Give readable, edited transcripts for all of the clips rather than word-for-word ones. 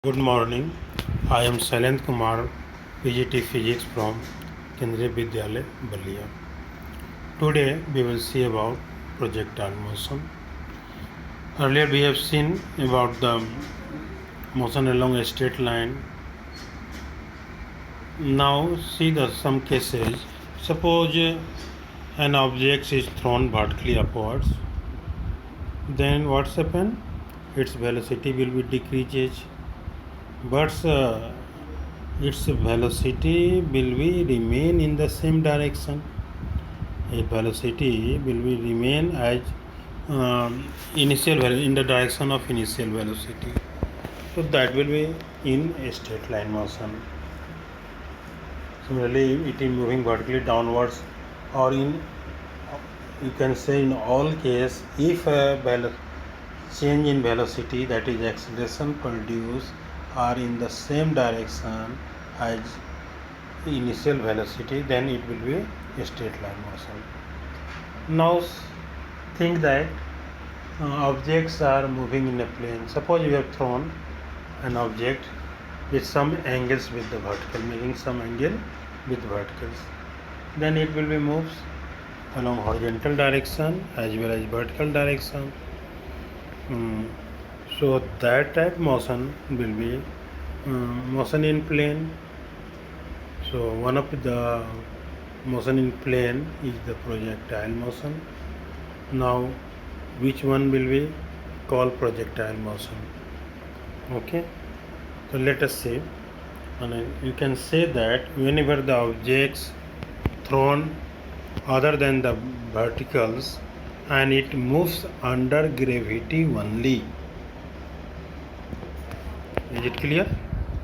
Good morning. I am Shailendra Kumar, PGT Physics from Kendriya Vidyalaya, Balia. Today we will see about projectile motion. Earlier we have seen about the motion along a straight line. Now see some cases. Suppose an object is thrown vertically upwards. Then what's happened? Its velocity will be decreases, but its velocity will be remain in the same direction. A velocity will be remain as in the direction of initial velocity. So that will be in a straight line motion. Similarly, it is moving vertically downwards, or in you can say in all case, if a change in velocity, that is acceleration produced, are in the same direction as initial velocity, then it will be a straight line motion. Now think that objects are moving in a plane. Suppose you have thrown an object with some angles with the vertical, making some angle with verticals. Then it will be moves along horizontal direction as well as vertical direction. So that type motion will be motion in plane. So one of the motion in plane is the projectile motion. Now which one will be called projectile motion? Okay, so let us see. And you can say that whenever the objects thrown other than the verticals and it moves under gravity only. Is it clear?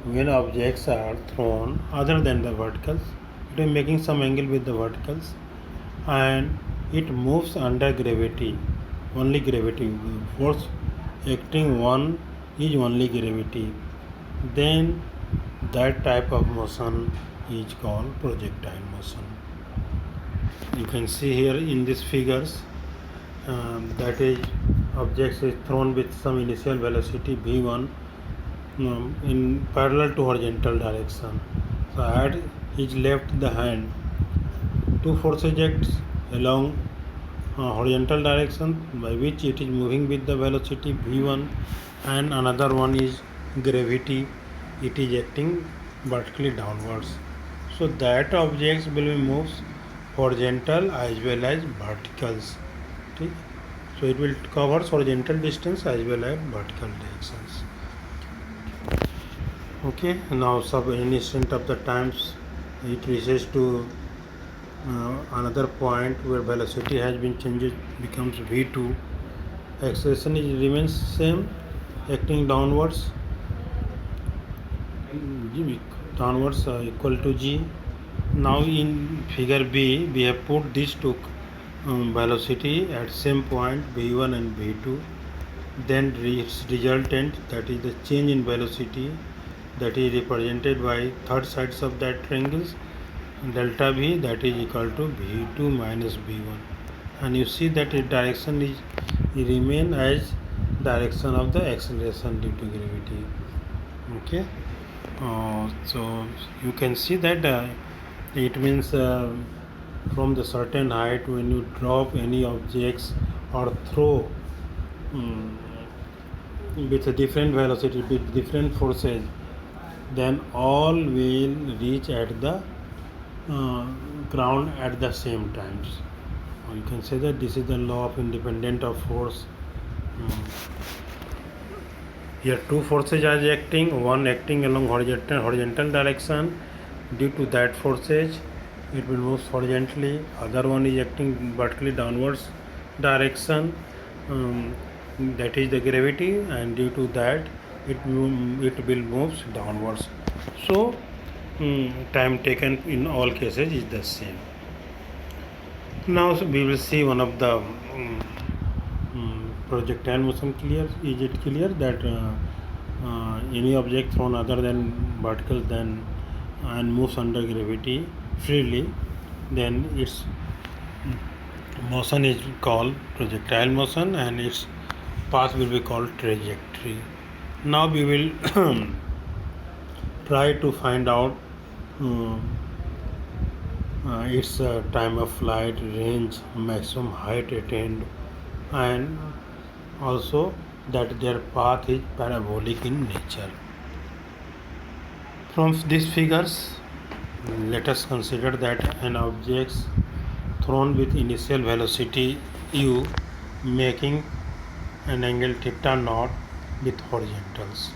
When objects are thrown other than the verticals, it is making some angle with the verticals and it moves under gravity, only gravity force acting one is only gravity, then that type of motion is called projectile motion. You can see here in these figures that is objects is thrown with some initial velocity v1 in parallel to horizontal direction. So at his left the hand, two forces acts along horizontal direction by which it is moving with the velocity v1, and another one is gravity, it is acting vertically downwards. So that objects will be moves horizontal as well as verticals. Okay? So it will cover horizontal distance as well as vertical directions. Okay, now sub instant of the times it reaches to another point where velocity has been changed, becomes v2. Acceleration remains same, acting downwards equal to g. Now in figure B we have put these two velocity at same point v1 and v2, then resultant, that is the change in velocity, that is represented by third sides of that triangles, delta v, that is equal to v2 minus v1, and you see that the direction is remain as direction of the acceleration due to gravity. Okay, so you can see that it means from the certain height, when you drop any objects or throw with a different velocity, with different forces, then all will reach at the ground at the same times. Or you can say that this is the law of independent of force. Here two forces are acting, one acting along horizontal direction. Due to that forces it will move horizontally, other one is acting vertically downwards direction, that is the gravity, and due to that it will moves downwards. So time taken in all cases is the same. Now we will see one of the projectile motion. Clear? Is it clear that any object thrown other than vertical then and moves under gravity freely, then its motion is called projectile motion and its path will be called trajectory. Now we will try to find out um, its time of flight, range, maximum height attained, and also that their path is parabolic in nature. From these figures, let us consider that an object thrown with initial velocity u making an angle theta naught with horizontals.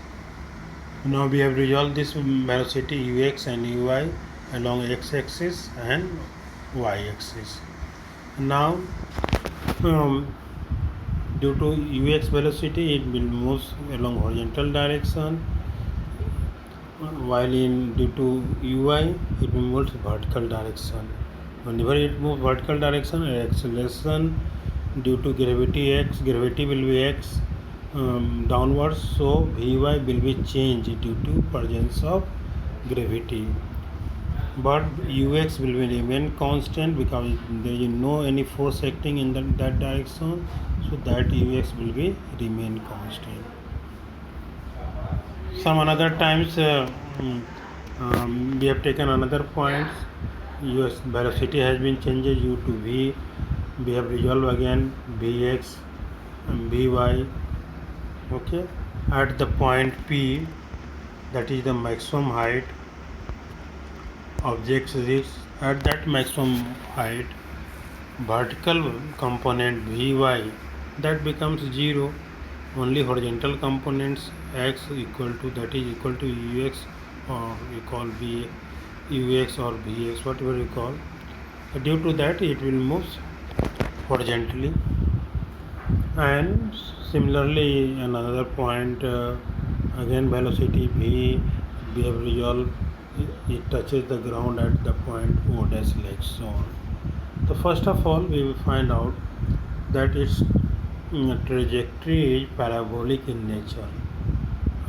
Now we have resolved this velocity ux and uy along x-axis and y-axis. Now due to ux velocity it will move along horizontal direction, while due to uy it moves vertical direction. Whenever it moves vertical direction, acceleration due to gravity will be x downwards, so Vy will be changed due to presence of gravity, but Ux will be remain constant because there is no any force acting in that direction, so that Ux will be remain constant. Some another times we have taken another points. Us velocity has been changed u to v. We have resolved again vx and vy. Okay, at the point P, that is the maximum height, object reach at that maximum height, vertical component Vy that becomes 0. Only horizontal components x equal to, that is equal to ux, or we call v ux or vx, whatever you call. Due to that it will move horizontally. And similarly another point, again velocity v, we have resolved it touches the ground at the point o dash like so on. So first of all we will find out that its trajectory is parabolic in nature,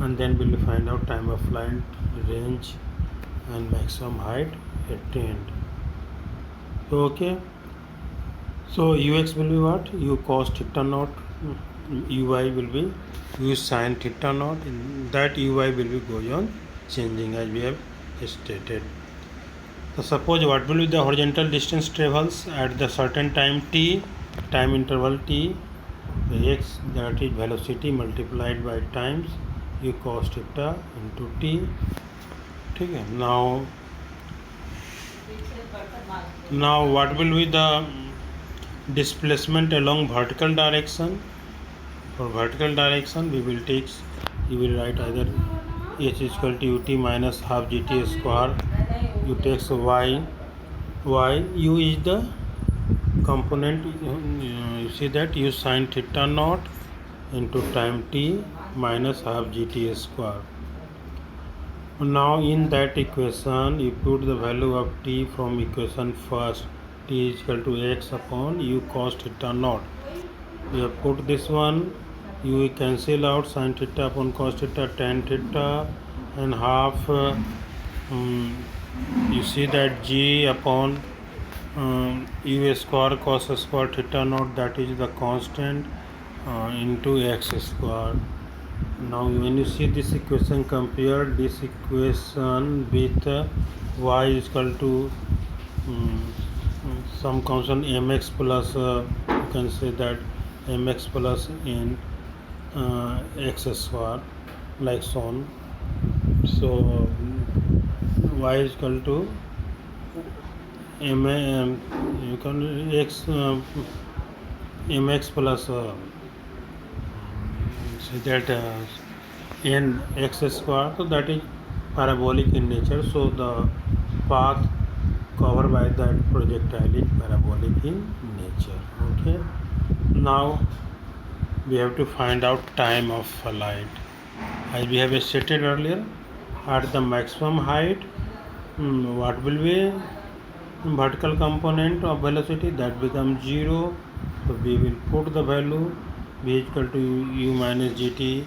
and then we will find out time of flight, range and maximum height attained. Okay, so ux will be what? U cos theta naught. Uy will be u sin theta naught. That uy will be going on changing as we have stated. So suppose what will be the horizontal distance travels at the certain time t, time interval t, the x, that is velocity multiplied by times u cos theta into t. Okay. Now what will be the displacement along vertical direction? For vertical direction we will take, you will write either h is equal to ut minus half gt square. You take y, u is the component, you see that u sin theta naught into time t minus half gt square. Now in that equation you put the value of t from equation first, t is equal to x upon u cos theta naught. We have put this one, you cancel out sin theta upon cos theta, tan theta, and half you see that g upon u square cos square theta naught, that is the constant, into x square. Now when you see this equation, compare this equation with y is equal to some constant mx plus you can say that mx plus n x square like so on. So y is equal to you can x mx plus say that n x square, so that is parabolic in nature, so the path covered by that projectile is parabolic in nature. Okay, now we have to find out time of flight. As we have stated earlier, at the maximum height, what will be vertical component of velocity? That becomes 0. So we will put the value v is equal to u minus gt,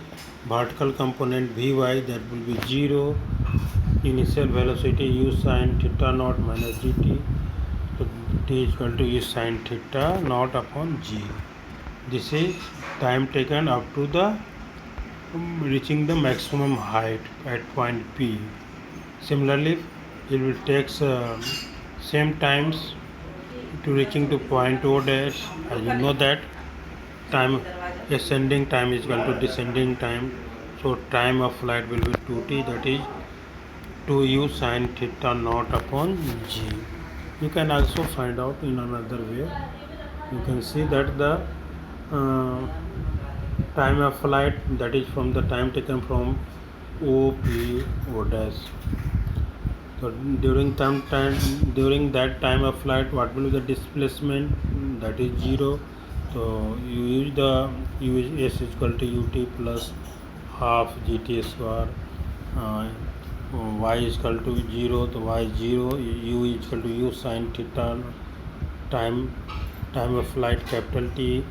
vertical component vy, that will be 0. Initial velocity u sin theta naught minus gt, so t is equal to u sin theta naught upon g. This is time taken up to the reaching the maximum height at point P. Similarly, it will take same times to reaching to point O dash. As you know that time ascending time is equal to descending time, so time of flight will be 2t, that is 2u sin theta naught upon g. You can also find out in another way. You can see that the uh, time of flight, that is from the time taken from O P O dash. So during that time of flight, what will be the displacement? That is 0. So you use s is equal to ut plus half gt square. Uh, y is equal to 0. So y is 0. U is equal to u sin theta time of flight capital T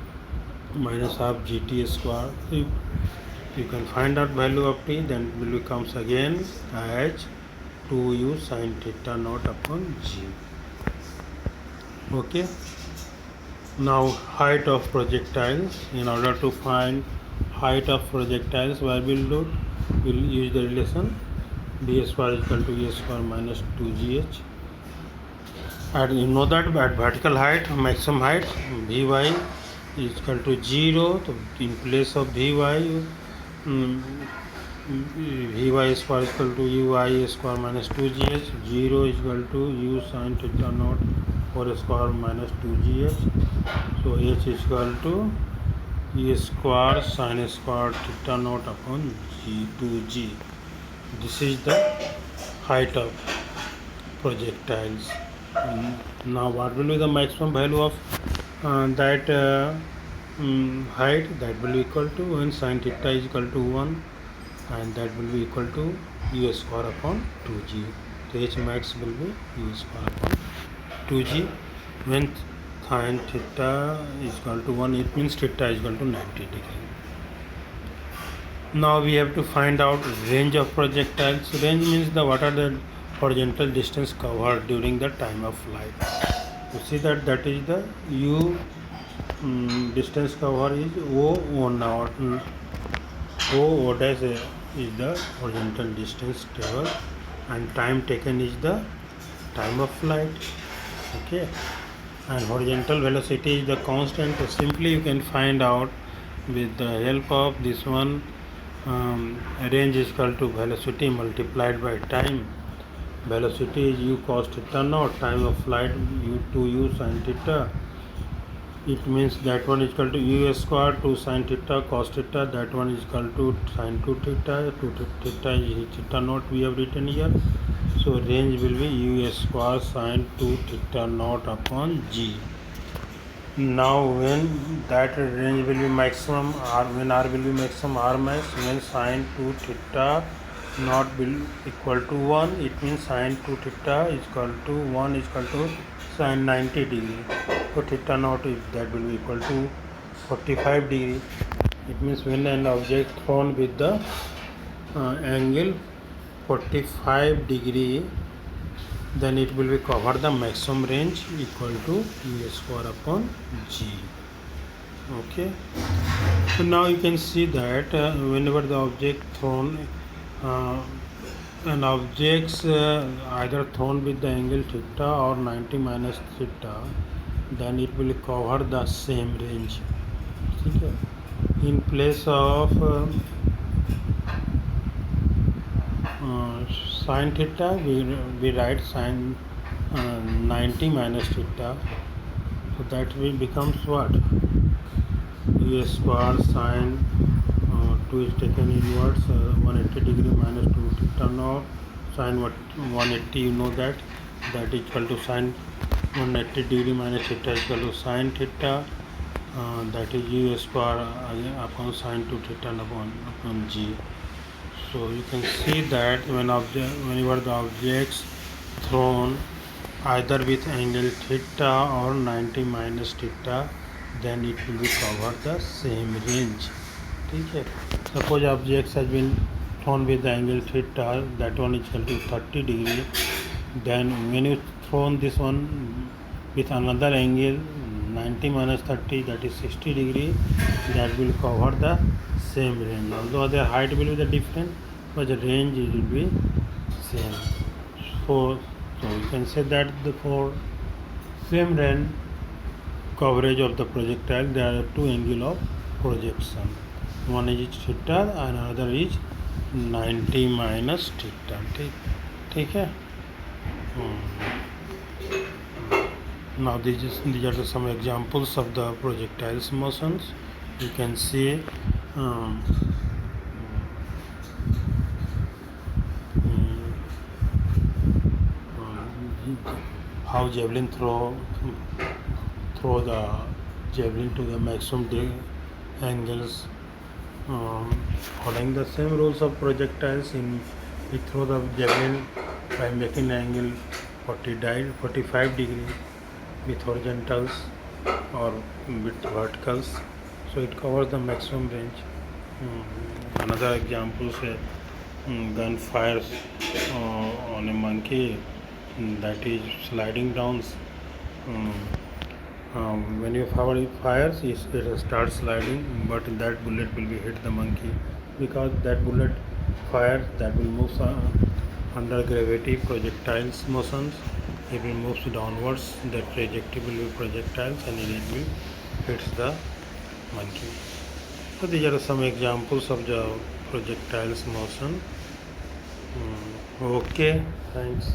minus half gt square. If you can find out value of t, then it will becomes again as 2u sin theta naught upon g. Okay. Now height of projectiles. In order to find height of projectiles, what we'll use the relation d square is equal to a square minus 2gh. And you know that at vertical height, maximum height, Vy is equal to 0. So in place of Vy, Vy square is equal to ui square minus 2gh. 0 is equal to u sin theta naught whole square minus 2gh. So h is equal to e square sin square theta naught upon g 2g. This is the height of projectiles. Now what will be the maximum value of that height? That will be equal to when sin theta is equal to 1, and that will be equal to u square upon 2g. So h max will be u square upon 2g. When sin theta is equal to 1, it means theta is equal to 90 degree. Now we have to find out range of projectiles. Range means what are the horizontal distance covered during the time of flight. You see that is the u distance cover is O now. O dash is the horizontal distance covered, and time taken is the time of flight. Okay, and horizontal velocity is the constant. So simply you can find out with the help of this one. Range is equal to velocity multiplied by time. Velocity is u cos theta naught, time of flight u sin theta. It means that one is equal to u square 2 sin theta cos theta. That one is equal to sin 2 theta. 2 theta is theta naught we have written here. So range will be u square sin 2 theta naught upon g. Now when that range will be maximum, when r will be maximum, r max, when sin 2 theta naught will equal to 1, it means sin 2 theta is equal to 1 is equal to sin 90 degree. So theta naught is that will be equal to 45 degree. It means when an object thrown with the angle 45 degree, then it will be cover the maximum range equal to u square upon g. Okay. So now you can see that whenever the object thrown, an objects either thrown with the angle theta or 90 minus theta, then it will cover the same range. Okay. In place of sin theta, we write sin 90 minus theta. So that will becomes what? U square sin 2 is taken inwards, 180 degree minus 2 theta naught sin 180. You know that is equal to sin 180 degree minus theta is equal to sin theta. That is u square upon sin 2 theta upon g. So you can see that whenever the objects thrown either with angle theta or 90 minus theta, then it will be cover the same range. Okay. Suppose objects has been thrown with the angle theta, that one is equal to 30 degree. Then when you thrown this one with another angle 90 minus 30, that is 60 degree, that will cover the same range. Although their height will be the different, but the range will be same. for, so you can say that the for same range coverage of the projectile there are two angle of projection. One is theta and another is 90 minus theta. ठीक है. Now these are some examples of the projectiles motions. You can see um, how javelin throw the javelin to the maximum angles, following the same rules of projectiles. We throw the javelin by making angle 45 degree with horizontals or with verticals, so it covers the maximum range. Another example say gun fires on a monkey that is sliding down. When you fires, it starts sliding, but that bullet will be hit the monkey because that bullet fires, that will move under gravity projectiles motions. It will move downwards, that trajectory will be projectiles and it will hits the monkey. So these are some examples of the projectiles motion. Okay, thanks.